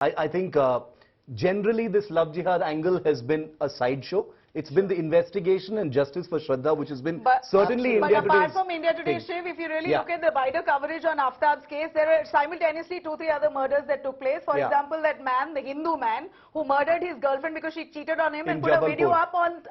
I think generally this love jihad angle has been a sideshow. It's been the investigation and justice for Shraddha, which has been certainly India Today's. But apart from India Today, Shiv, if you really look at the wider coverage on Aaftab's case, there were simultaneously 2-3 other murders that took place. For example, that man, the Hindu man, who murdered his girlfriend because she cheated on him and put a video up on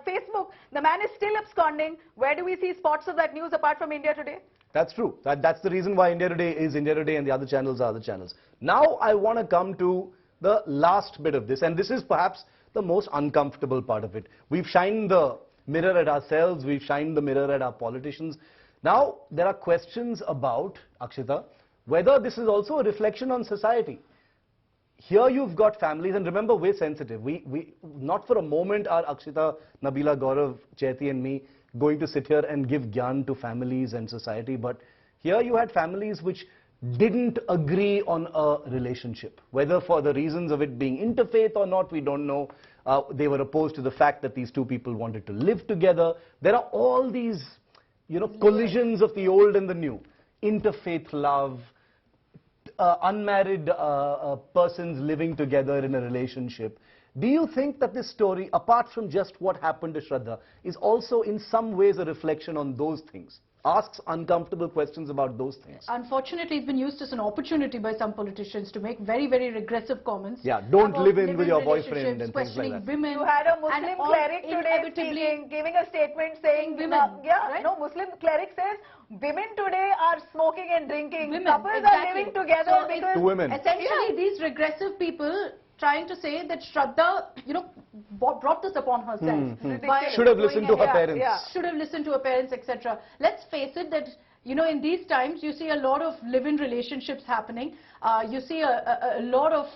Facebook. The man is still absconding. Where do we see spots of that news apart from India Today? That's true. That's the reason why India Today is India Today and the other channels are other channels. Now I want to come to the last bit of this, and this is perhaps the most uncomfortable part of it. We've shined the mirror at ourselves, we've shined the mirror at our politicians. Now there are questions about, Akshita, whether this is also a reflection on society. Here you've got families, and remember, we're sensitive. We not for a moment are Akshita, Nabila, Gaurav, Chaiti and me going to sit here and give gyan to families and society, but here you had families which didn't agree on a relationship. Whether for the reasons of it being interfaith or not, we don't know. They were opposed to the fact that these two people wanted to live together. There are all these, collisions of the old and the new. Interfaith love, unmarried persons living together in a relationship. Do you think that this story, apart from just what happened to Shraddha, is also in some ways a reflection on those things? Asks uncomfortable questions about those things. Unfortunately, it's been used as an opportunity by some politicians to make very, very regressive comments. Yeah, don't live in with your boyfriend and things like that. Women. You had a Muslim cleric today speaking, giving a statement saying, women, right? No, Muslim cleric says, women today are smoking and drinking. Women, couples are living together so because... To women. Essentially, these regressive people trying to say that Shraddha, brought this upon herself. Should have listened to her parents. Should have listened to her parents, etc. Let's face it that, in these times, you see a lot of live-in relationships happening. You see a lot of,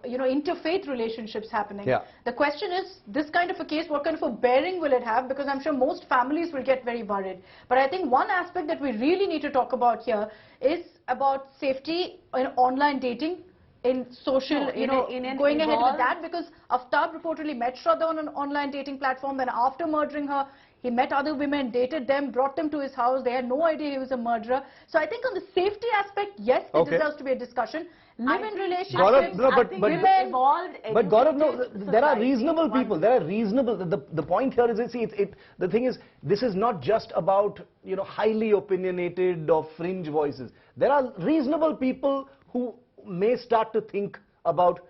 interfaith relationships happening. Yeah. The question is, this kind of a case, what kind of a bearing will it have? Because I'm sure most families will get very worried. But I think one aspect that we really need to talk about here is about safety in online dating. In social, going ahead with that, because Aaftab reportedly met Shraddha on an online dating platform, then after murdering her, he met other women, dated them, brought them to his house. They had no idea he was a murderer. So I think on the safety aspect, yes, it deserves to be a discussion. Live-in relationships, but Gaurav, no, there are reasonable people. There are reasonable. The point here is, the thing is, this is not just about highly opinionated or fringe voices. There are reasonable people who may start to think about,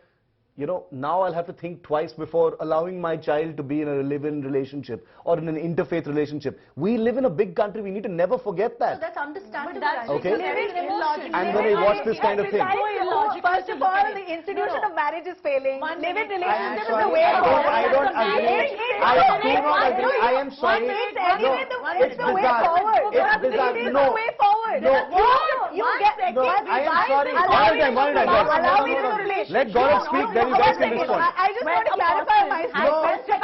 now I'll have to think twice before allowing my child to be in a live-in relationship or in an interfaith relationship. We live in a big country. We need to never forget that. So that's understandable. Okay. And when I watch this kind of thing. First of all, the institution of marriage is failing. Live-in relationship is the way forward. I don't agree. I do not agree. I am sorry. It's the way forward. It's bizarre. It's the way forward. I am sorry. Allow me to relate. Let Gaurav speak, then you guys can respond. I just want to clarify my question.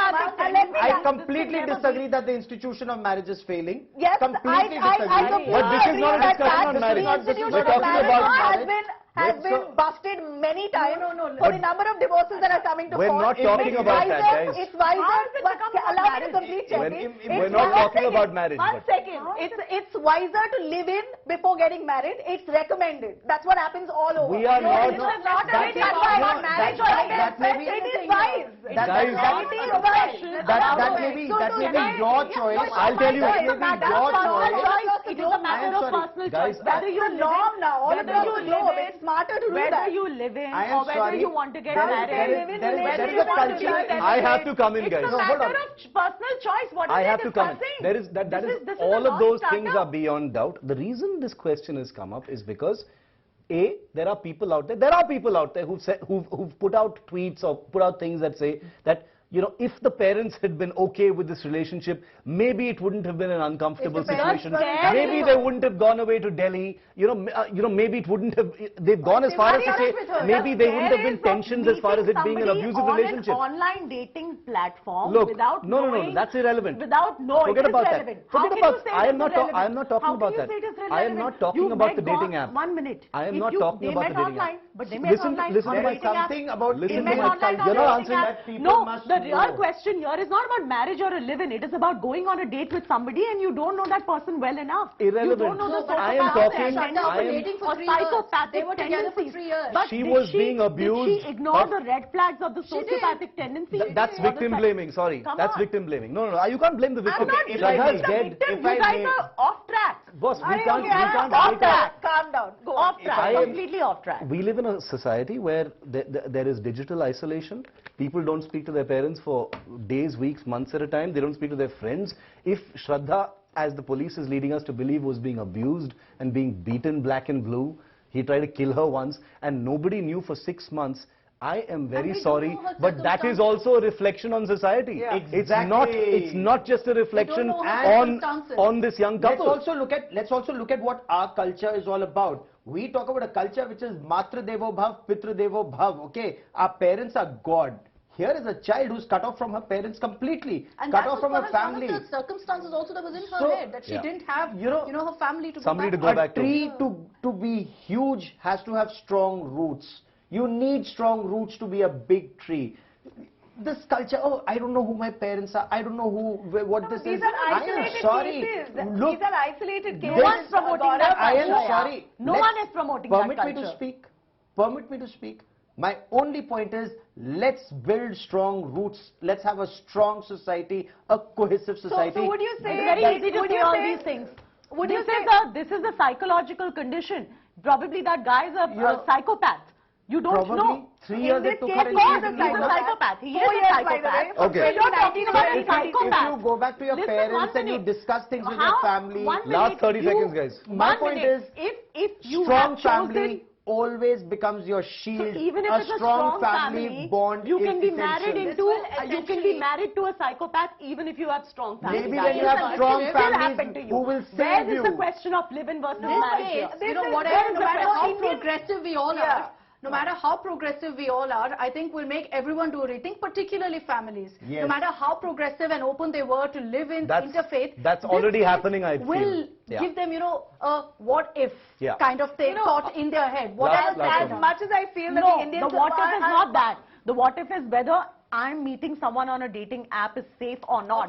I completely disagree that the institution of marriage is failing. Yes, completely disagree. But this is not a discussion on marriage. We're talking about marriage. Has been busted many times for the number of divorces that are coming to court. We're not talking about that, guys. It's wiser. Allow me to complete, Chaiti. We're not talking about marriage. One second. It's wiser to live in before getting married. It's recommended. That's what happens all over. We are not. This is not a big about marriage or anything. It is wise. That may be your choice. I'll tell you. It is a matter of personal choice. It is a matter of personal choice. Whether you norm now, all of you know, it's smarter to do that. Whether you live in or whether you want to get married. There is a culture. I have to come in, guys. It's a matter of personal choice. What I are have they to come in. discussing? There is that is all of those things are beyond doubt. The reason this question has come up is because there are people out there who've put out tweets or put out things that say that if the parents had been okay with this relationship, maybe it wouldn't have been an uncomfortable situation. Maybe they wouldn't have gone away to Delhi. Maybe it wouldn't have. They've gone as far as to say maybe they wouldn't have been tensions as far as it being an abusive relationship. On an online dating platform, Look, without no, that's irrelevant. Without knowing, forget about relevant. that. Forget about. I am not talking How about can that. you say it is I am relevant? not talking about the dating app. 1 minute. I am not talking about the dating app. But they met online. Listen to my Something about Listen to my. You're not answering that. No, the real question here is not about marriage or a live-in. It is about going on a date with somebody and you don't know that person well enough. Irrelevant. You don't know the I am talking. dating for 3 years. psychopathic They were together for tendencies. 3 years. But She did was being abused. Did she ignore But- the red flags of the She did. sociopathic tendencies? That's victim blaming. Sorry, Come that's on. victim blaming. No, you can't blame the victim. I'm not Shraddha's blaming dead. the victim. You guys are off track. Boss, we Are you can't. okay? We can't. Off we can't- track. Calm down. Go on. Off track. I am- Completely off track. We live in a society where there is digital isolation. People don't speak to their parents for days, weeks, months at a time. They don't speak to their friends. If Shraddha, as the police is leading us to believe, was being abused and being beaten black and blue, he tried to kill her once, and nobody knew for 6 months. I am very we don't sorry, know her but that is circumstances. also a reflection on society. Yeah. It's not. Exactly. It's not just a reflection know her on circumstances. this young Let's couple. also look at what our culture is all about. We talk about a culture which is Matra Devo Bhav, Pitra Devo Bhav. Okay, our parents are God. Here is a child who's cut off from her parents completely, And cut that off was from her perhaps one family. of the circumstances also that was in her So, head, that she yeah. didn't have, You know, her family to somebody go to back go back to. A tree to be huge has to have strong roots. You need strong roots to be a big tree. This culture, oh, I don't know who my parents are. I don't know what this These is. are I am isolated sorry. cases. Look, These are isolated cases. No one's promoting that I am culture. sorry. No Let's- one is promoting that Permit me culture. to speak. Permit me to speak. My only point is, let's build strong roots. Let's have a strong society, a cohesive society. So would you say? It's very easy to would say you all say- these things. Would you This is a psychological condition. Probably that guy is a Yeah. psychopath. You don't Probably know. 3 years this it took case, her of and course, she he's didn't He's know a that. psychopath. He 4 is a years, by the psychopath. way, from Okay. We're not talking about a If you psychopath. go back to your Listen, parents one and you minute. discuss things with How- your family, one Last minute, 30 you- seconds, guys. My one point minute. is, if you strong have chosen, family always becomes your shield. so even if a it's a strong family bond you is can be essential. married This into, will you can be essentially- married to a psychopath even if you have strong family. Maybe That when you is have a- strong it will happen families to you. who will Where save is the you. question of live-in versus This marriage case, here? you know, is whatever, the no matter how question. progressive we all Yeah. are, no matter how progressive we all are, I think will make everyone do a rethink, particularly families. Yes. No matter how progressive and open they were to live in interfaith. That's this already case happening, I will feel. Yeah. give them, a what if Yeah. kind of thing, You know, thought in their head. What last- else last has one. As done? much as I feel that No, the Indians the what if are- is not that. The what if is whether I'm meeting someone on a dating app is safe or not.